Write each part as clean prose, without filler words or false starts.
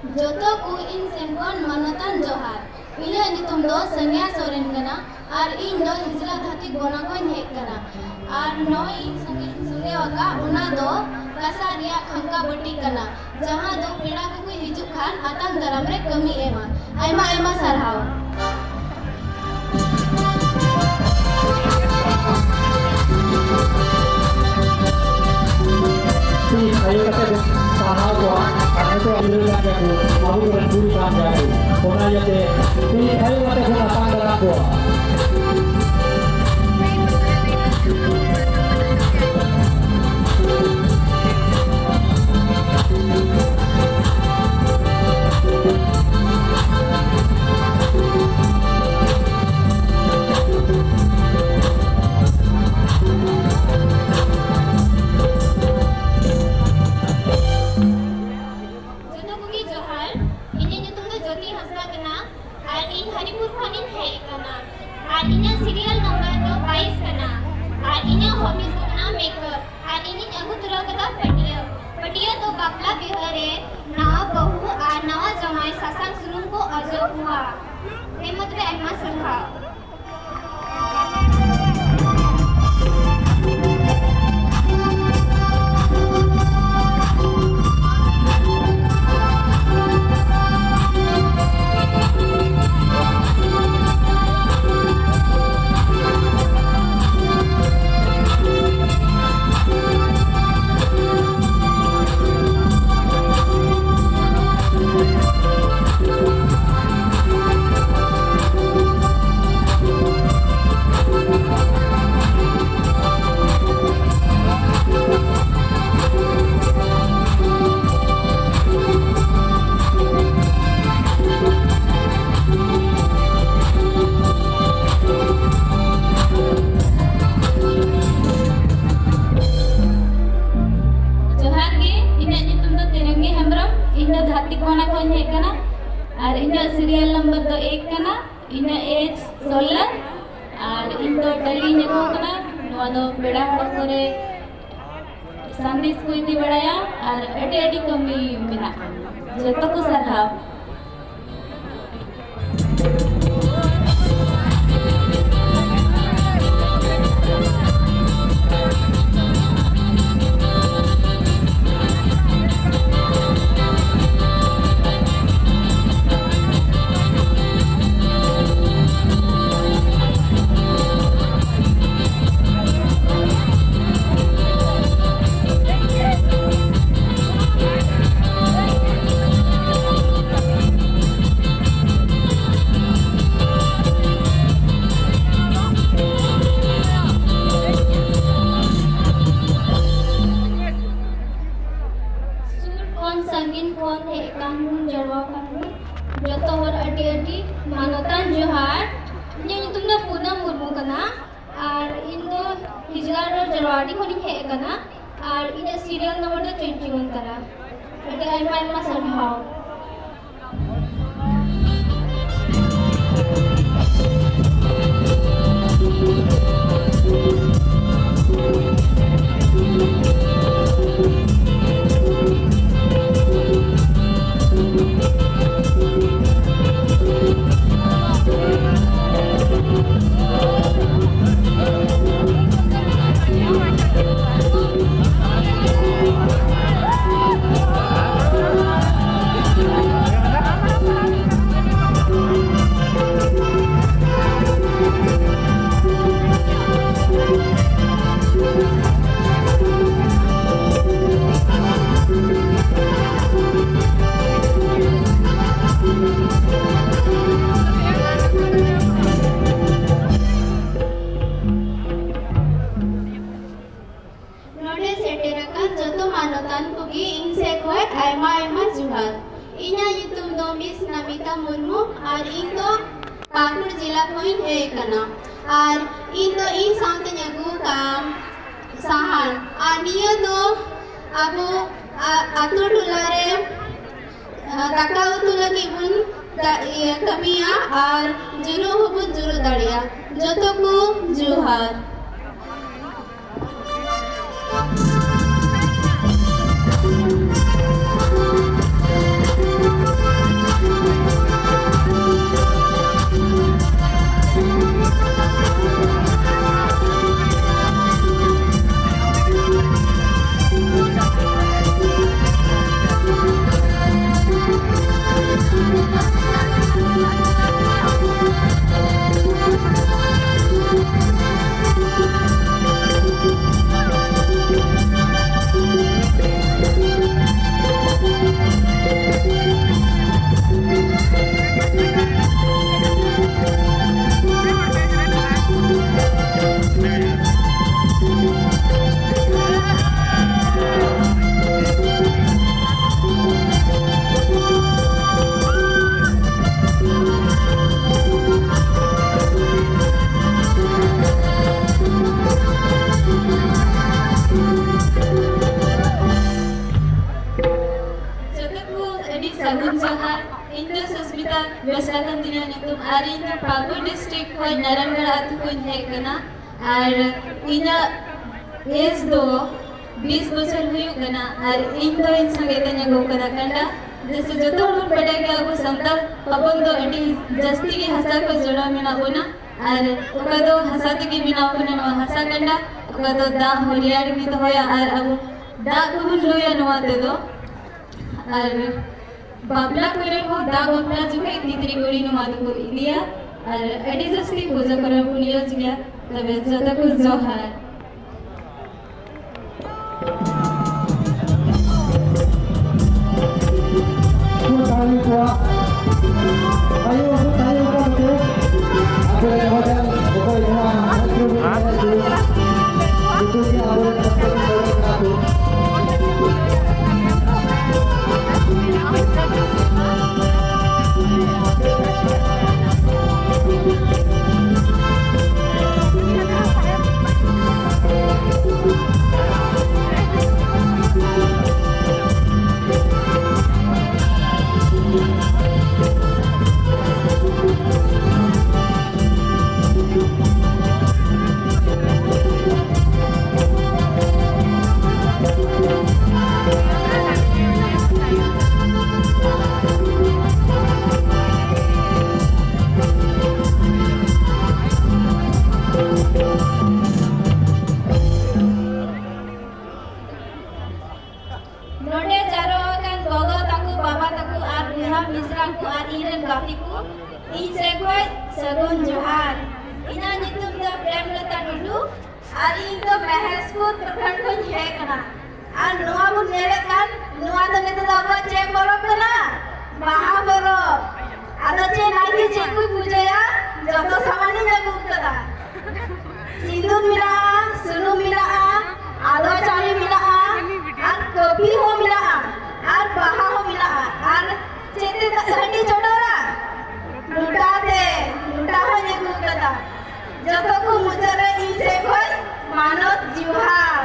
जोतो को इन सेनकोन मनोतान जोहार इन्या नितुम दो संज्ञा सोरेन कना और इन दो हिजला धातिक बोना को हेक कना और नो इन संगे वका उना दो कसा रिया खंका बटी कना जहां दो पेड़ा को हिजुक खान आतंग दराम रे कमी एमा आयमा आयमा सरहाव ayo kita sahau doa karena itu ambil lagi aku mau berburu kan aku pernah ya deh ini ayo kita guna tanggal aku serial number तो 22 कना और इन्हें हॉबीज कना मेकअप और इन्हें अगु तुरा कदा पटिया तो बापला बिहरे नवा बहू और नवा जमाई सासांग सुनुम को अजो हुआ हे मतलब एमा सरहा और इन सीरियल नंबर तो 1 कना इन एज 16 और इन तो डली नेको कना नवा दो बेड़ा हड़ करे संदेश को इदी बड़ाया और अटे अटे कमी मेना जतो को सरहाव संगीन कौन है कानून जड़वा कानून जोतो और अटी अटी मानवतान जोहार ये तुमने पूनम मुर्मू कना और इन दो हिजलार जड़वाड़ी कोनी है कना और इन सीरियल नंबर तो 21 कना अटी आइमा आइमा सरहाव आयमा आयमा जुहार इन्या युतुम दो मिस नमिता मुर्मू और इन दो पाकुड़ जिला कोइन है कना और इन दो इन साउंड न्यागु काम साहान और निया दो अबो आतु टुलारे दाका उतु लगी बुन कमिया और जुरु हुबुन जुरु दाड़िया जोतो को जुहार Adi Sagun Johar, Indo Susmita Besratan Dina Nyutum, Ar Indo Pakur District Khoi Narangarh Atu Khoi Hej Kana, Ar Inya age do 20 बछर हुई कना और इन दो इंसान के तने गो कदा कंडा जैसे जतो हर पड़े के अब संताल अपन दो अडी जस्ती की हंसा को जोड़ा मिना होना और ओका दो हंसाते की बिना होना नो हंसा कंडा ओका दो दा होलियार की तो होया और अब दा को लोया नवाते दो और बाबला करे हो दा बाबला जो है तीतरी गोड़ी नवाते को लिया और अडी जस्ती पूजा करा पुलियो जिया तबे जतो को जोहार Tayo po. Tayo po ito. Ako ay hotel. Ako ay dito siya ako ay natin. नोडे जारो kan gogo taku baba taku ar buha misra ku ar iren gati ku in se koi sagun johar ina nyutum do premlata dudu ar in do Mahespur prakhand khon hej kana ar noa bu nele kan noa do nete do abo che borob kana baha borob ado che naiki che ku pujaya joto samani jagu kada sindur mila sunu mila ado chari mila R copy হো মিলা আর বাহা হো মিলা আর চেতে হান্ডি চোড়া লুটা হো যে গুকদা যত কো মুজরে ইনসে কই মানত জিহার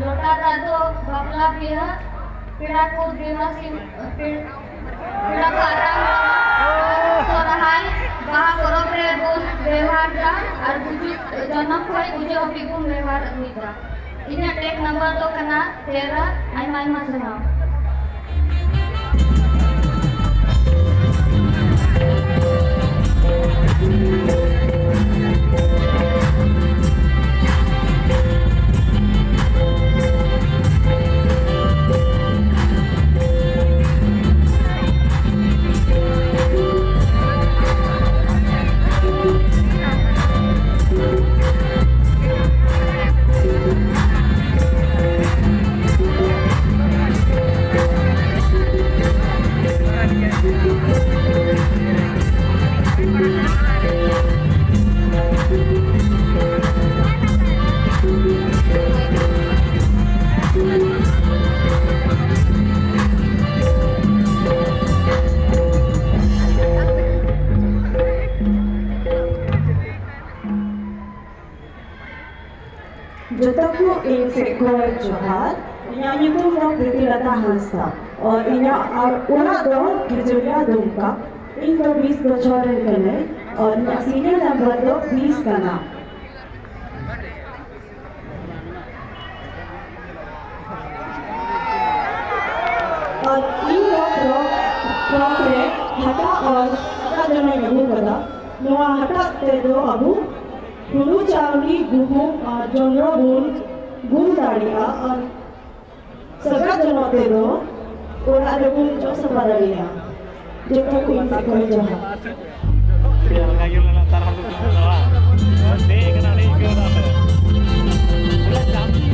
लोटा दाग दो बापला बिहा पेड़ा को देवासी पेड़ा को आराम सोरहाय बाहा परब रे बोन व्यवहार दा और गुजु जन्म खय गुजु हबी गुन व्यवहार अमिता इना टेक नंबर दो कना 13 आइमा आइमा सना Jotaku ing sekor Johar, inya nyutum do Pritilata Hansa, और इन्या उना दो गिरजुलिया दुमका इन दो 20 बछर कने और इन्या सीनियर नंबर दो 20 कना और इन दो फ्रॉक रे हटा और हटा जने गबु कदा नोआ हटा ते दो अबु हुनु चावली गुहूम और जोंरो गुन दाड़िया और सगा जनोते दो orang ada pun jauh sepada dia. Jika aku ingin sekali jahat. Biar lagi lantar hantu tu lah. Dek kena ni ke apa? Bulan janji.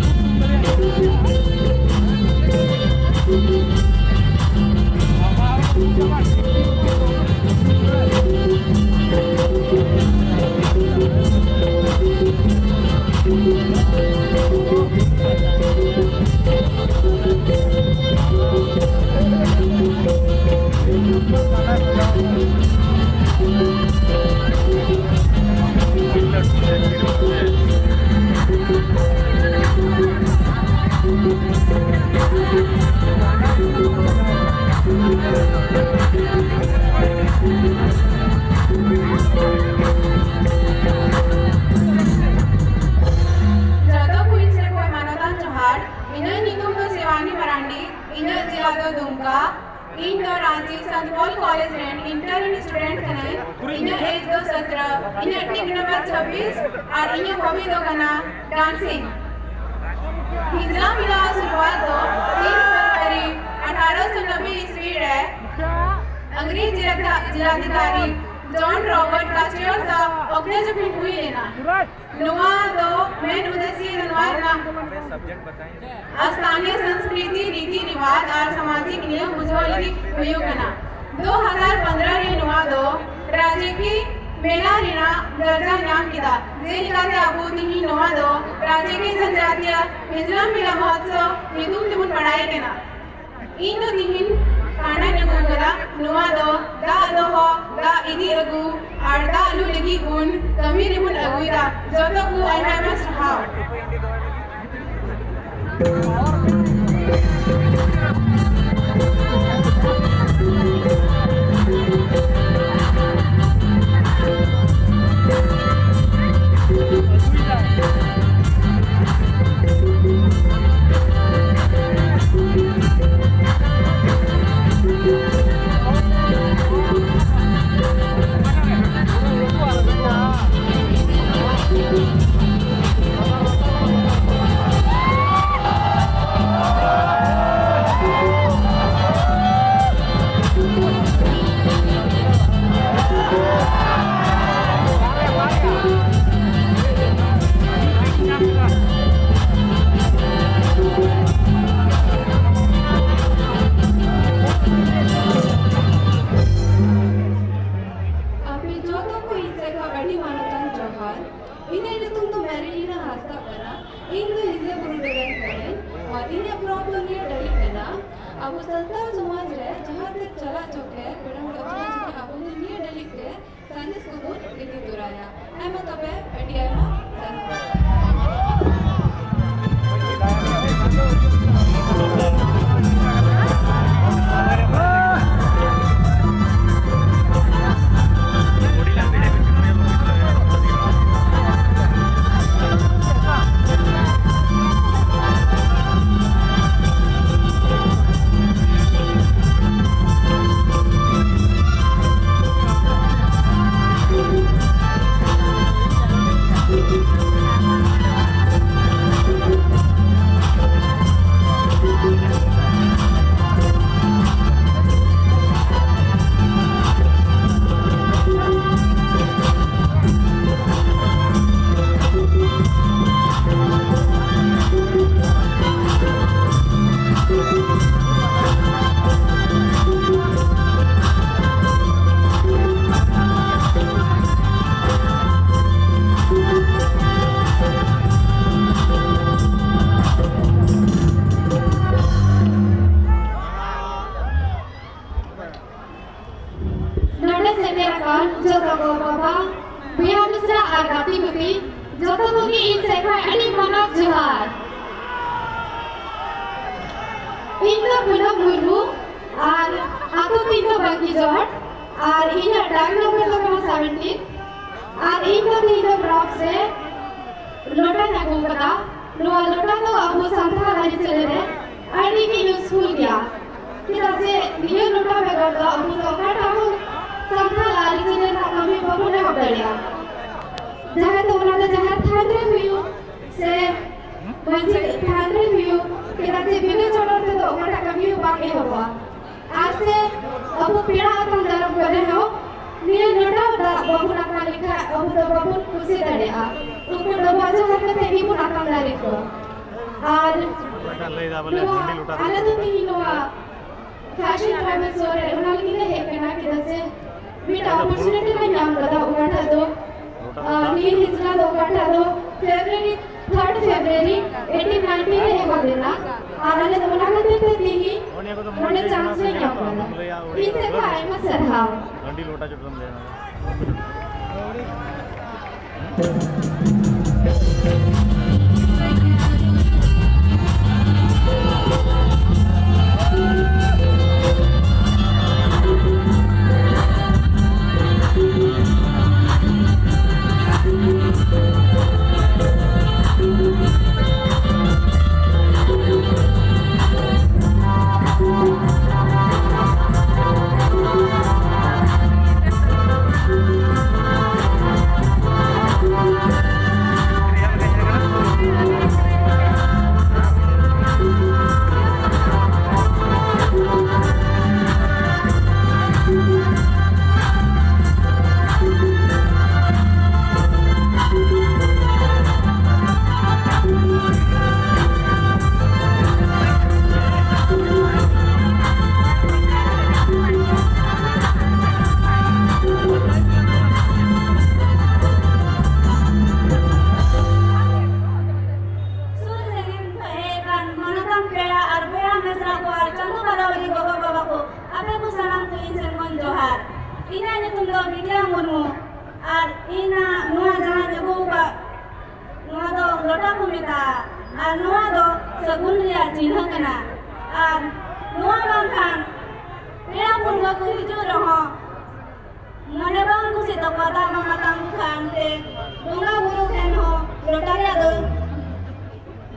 College rent inter student कने इन्हें एज दो 17 इन्हें टिक नंबर 26 और इन्हें हॉबी दो कना dancing हिजरा मिला शुरुआत दो 3 फरवरी 1890 ईस्वी रे अंग्रेज जिलाधिकारी जॉन रॉबर्ट कास्टियर सा ओकने जो फिट हुई लेना नुआ दो मेन उद्देश्य नवार ना स्थानीय संस्कृति रीति रिवाज और सामाजिक नियम बुझोली हुई कना 2015 रे नुआ दो राज्य की मेला रीना दर्जा नाम किदा जे निकाते आबू दिही नुआ दो राज्य की जनजातीय हिजला मेला महोत्सव नितुम तिमुन पढ़ाई केना इन दो दिहिन खाना नगु गदा नुआ दो हो दा इदी अगु और दा लु लगी गुण कमी रिमुन अगुइदा जोतो गु आई मस्ट हाउ अब संस्था समाज रे जहां तक चला चोके पेड़ा मुड़ा चला चोके अब निये डेलिक के साइंस को बोल इति दुराया एमा तबे एडिया मा पुनम मुर्मू और आतो तीन तो बाकी जोड़ और इन डाक नंबर तो कौन 17 और इन तो तीन तो ब्लॉक से लोटा नागू कदा नो लोटा तो अब संथा लारी चले रे आईडी की यूजफुल गया किधर से ये लोटा में कर दो अब तो काटा हो संथा लारी चले ना कभी बबुने हो गया जहाँ तो उन्होंने जहाँ थांद्रे हुई से वंचे थांद्रे हुई किधर से बिना चढ़ते तो उन्होंने कभी बाकी हुआ आज से अब पीड़ा अपन दरब करे हो निये लोटा बबुन अपना लिखा अब तो बबुन खुशी करे आ उनको दबाजा करते थे ही पुना काम लारे को और आले तो नहीं लोआ फैशन ट्रैवल सोरे उन्होंने किने है करना किधर से बीटा अपॉर्चुनिटी में नाम कदा उगाटा दो नील हिजला दो उगाटा दो फरवरी 3rd फरवरी 1890 रे है देना और आले तो उन्होंने देते थी ही उन्होंने चांस नहीं किया इनसे खाए मसर हाँ अंडी लोटा चुटम लेना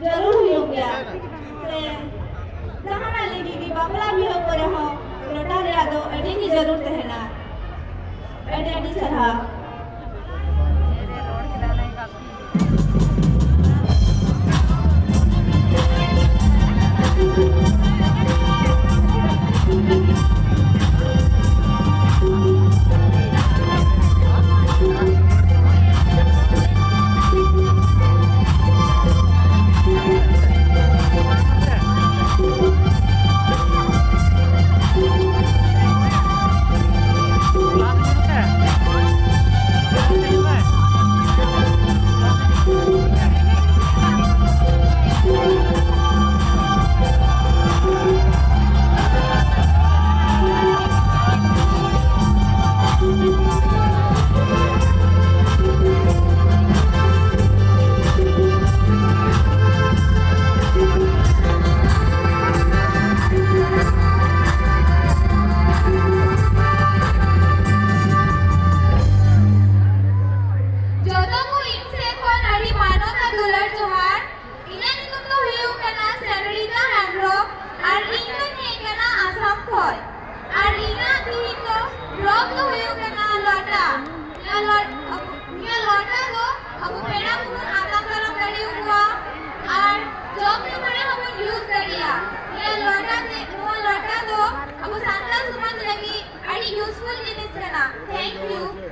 जरूर हो गया से जहाँ ना लगी कि बापला भी हो करे हो लोटा ले आ दो अड़ी की जरूरत है ना अड़ी सलाह Thank you.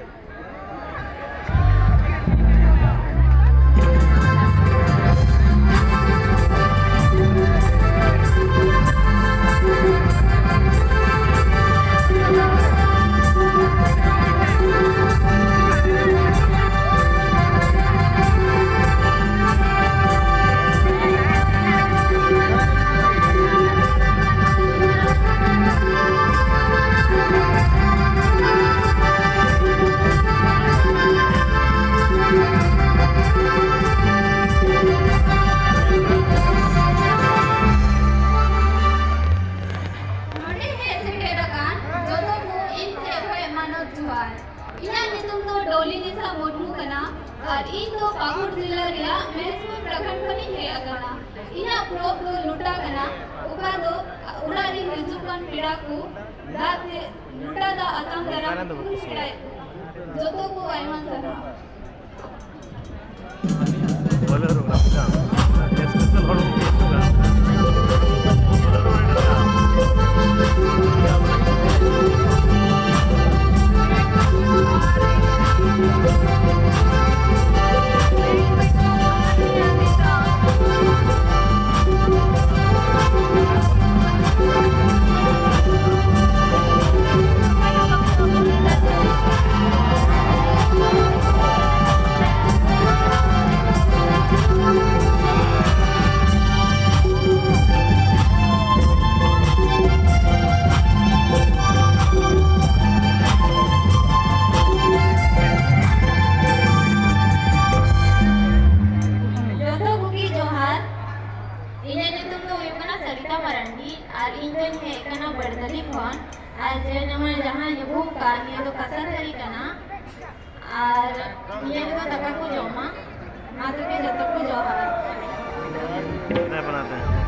फ्रॉक दो लुटा कना उका दो उड़ा री हिजुकान पीड़ा को दाते लुटा दा अतंग दरा पीड़ा जोतो को आयमान दरा bolero grafika especial horo बड़दली फोन आज नमन जहां यबू का ये तो कसर तरी कना और ये तो तका को जोमा मातो के जतो को जोहा बनाते हैं